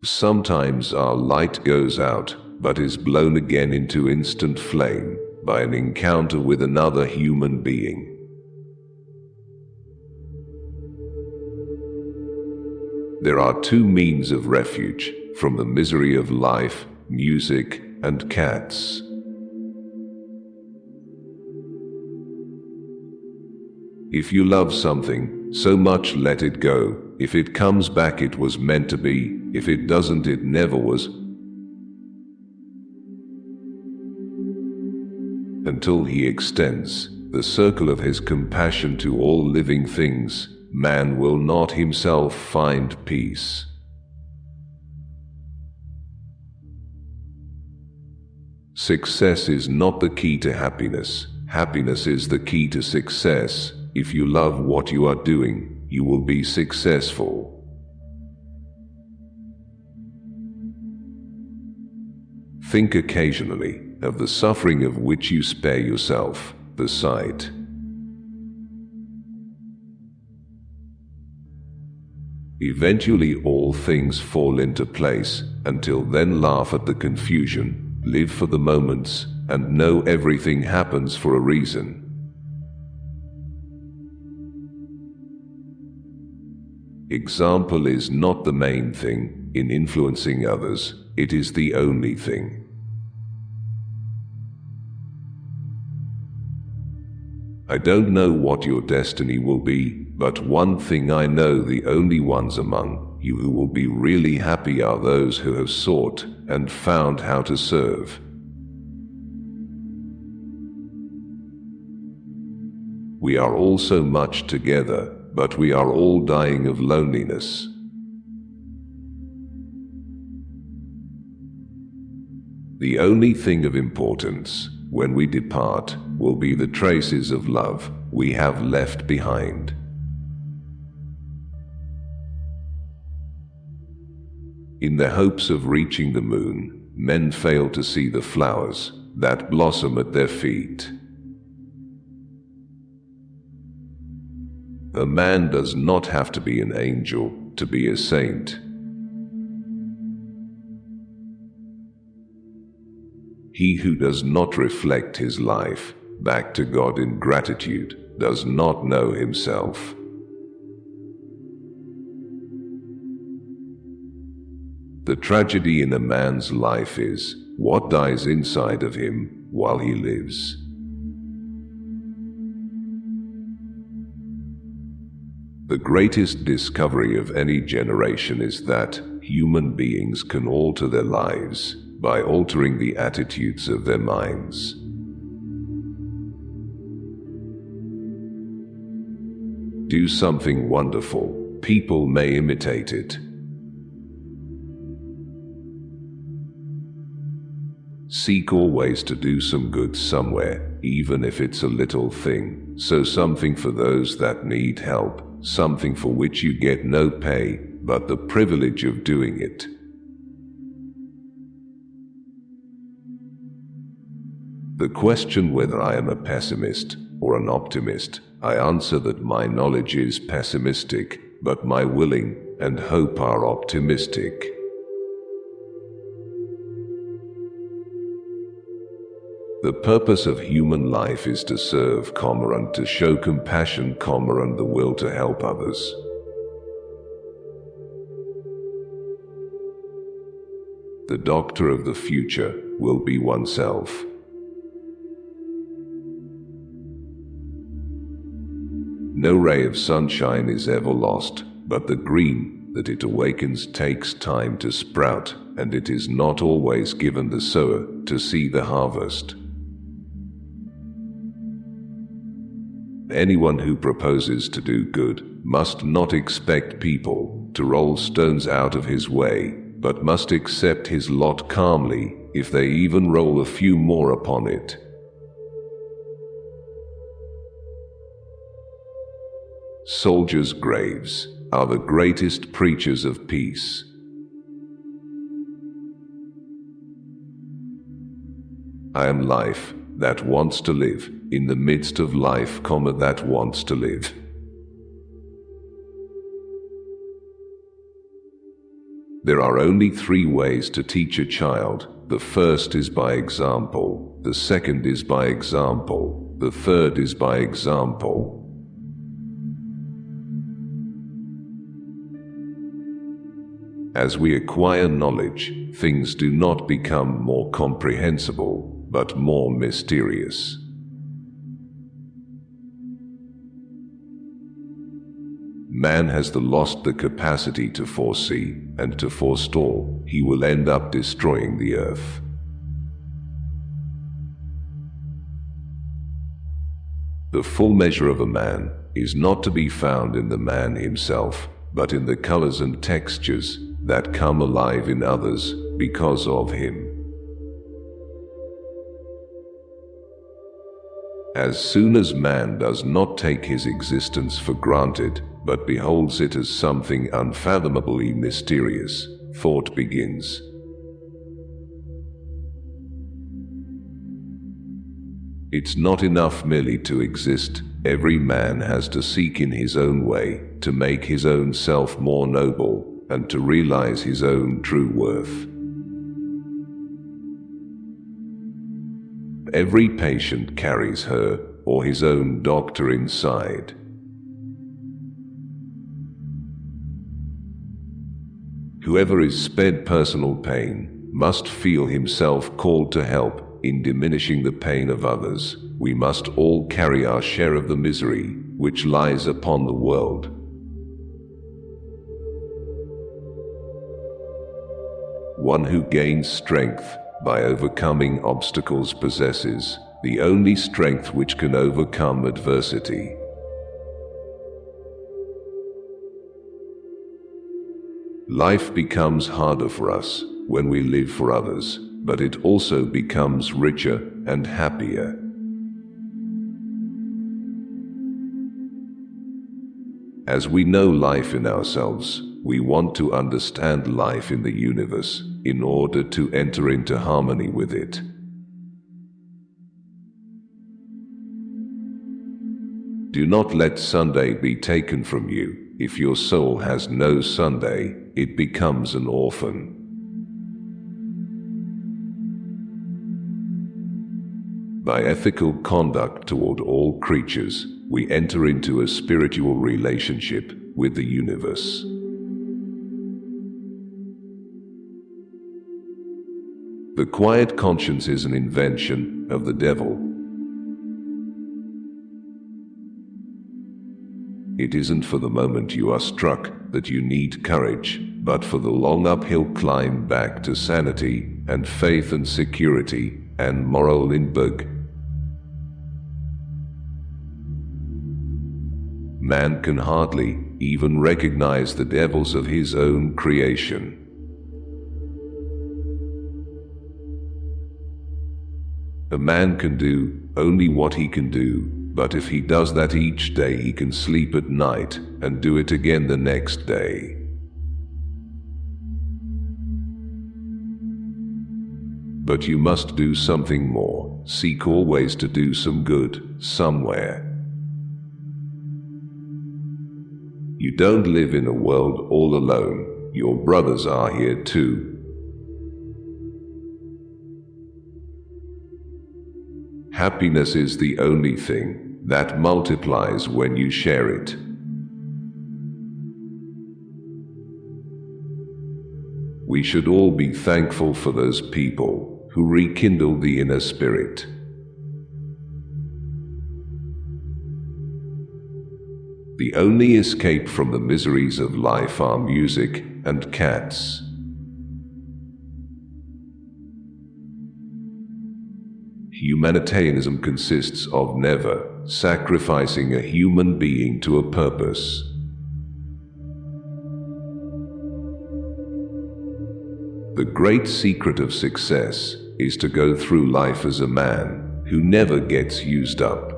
Sometimes our light goes out, but is blown again into instant flame by an encounter with another human being. There are two means of refuge from the misery of life: music and cats. If you love something so much, let it go. If it comes back, it was meant to be. If it doesn't, it never was. Until he extends the circle of his compassion to all living things, man will not himself find peace. Success is not the key to happiness. Happiness is the key to success. If you love what you are doing, you will be successful. Think occasionally of the suffering of which you spare yourself the sight. Eventually all things fall into place. Until then, laugh at the confusion, live for the moments, and know everything happens for a reason. Example is not the main thing in influencing others, it is the only thing. I don't know what your destiny will be, but one thing I know: the only ones among you who will be really happy are those who have sought and found how to serve. We are all so much together, but we are all dying of loneliness. The only thing of importance when we depart will be the traces of love we have left behind. In the hopes of reaching the moon, men fail to see the flowers that blossom at their feet. A man does not have to be an angel to be a saint. He who does not reflect his life back to God in gratitude does not know himself. The tragedy in a man's life is what dies inside of him while he lives. The greatest discovery of any generation is that human beings can alter their lives by altering the attitudes of their minds. Do something wonderful, people may imitate it. Seek always to do some good somewhere, even if it's a little thing. So something for those that need help, something for which you get no pay, but the privilege of doing it. The question whether I am a pessimist or an optimist, I answer that my knowledge is pessimistic, but my willing and hope are optimistic. The purpose of human life is to serve, and to show compassion, and the will to help others. The doctor of the future will be oneself. No ray of sunshine is ever lost, but the green that it awakens takes time to sprout, and it is not always given the sower to see the harvest. Anyone who proposes to do good must not expect people to roll stones out of his way, but must accept his lot calmly if they even roll a few more upon it. Soldiers' graves are the greatest preachers of peace. I am life that wants to live in the midst of life, that wants to live. There are only 3 ways to teach a child. The first is by example, the second is by example, the third is by example. As we acquire knowledge, things do not become more comprehensible, but more mysterious. Man has lost the capacity to foresee and to forestall. He will end up destroying the earth. The full measure of a man is not to be found in the man himself, but in the colors and textures that come alive in others because of him. As soon as man does not take his existence for granted, but beholds it as something unfathomably mysterious, thought begins. It's not enough merely to exist. Every man has to seek in his own way, to make his own self more noble, and to realize his own true worth. Every patient carries her or his own doctor inside. Whoever is spared personal pain must feel himself called to help in diminishing the pain of others. We must all carry our share of the misery which lies upon the world. One who gains strength by overcoming obstacles possesses the only strength which can overcome adversity. Life becomes harder for us when we live for others, but it also becomes richer and happier. As we know life in ourselves, we want to understand life in the universe in order to enter into harmony with it. Do not let Sunday be taken from you. If your soul has no Sunday, it becomes an orphan. By ethical conduct toward all creatures, we enter into a spiritual relationship with the universe. The quiet conscience is an invention of the devil. It isn't for the moment you are struck that you need courage, but for the long uphill climb back to sanity and faith and security and moral inbug. Man can hardly even recognize the devils of his own creation. A man can do only what he can do, but if he does that each day, he can sleep at night and do it again the next day. But you must do something more. Seek always to do some good somewhere. You don't live in a world all alone. Your brothers are here too. Happiness is the only thing that multiplies when you share it. We should all be thankful for those people who rekindle the inner spirit. The only escape from the miseries of life are music and cats. Humanitarianism consists of never sacrificing a human being to a purpose. The great secret of success is to go through life as a man who never gets used up.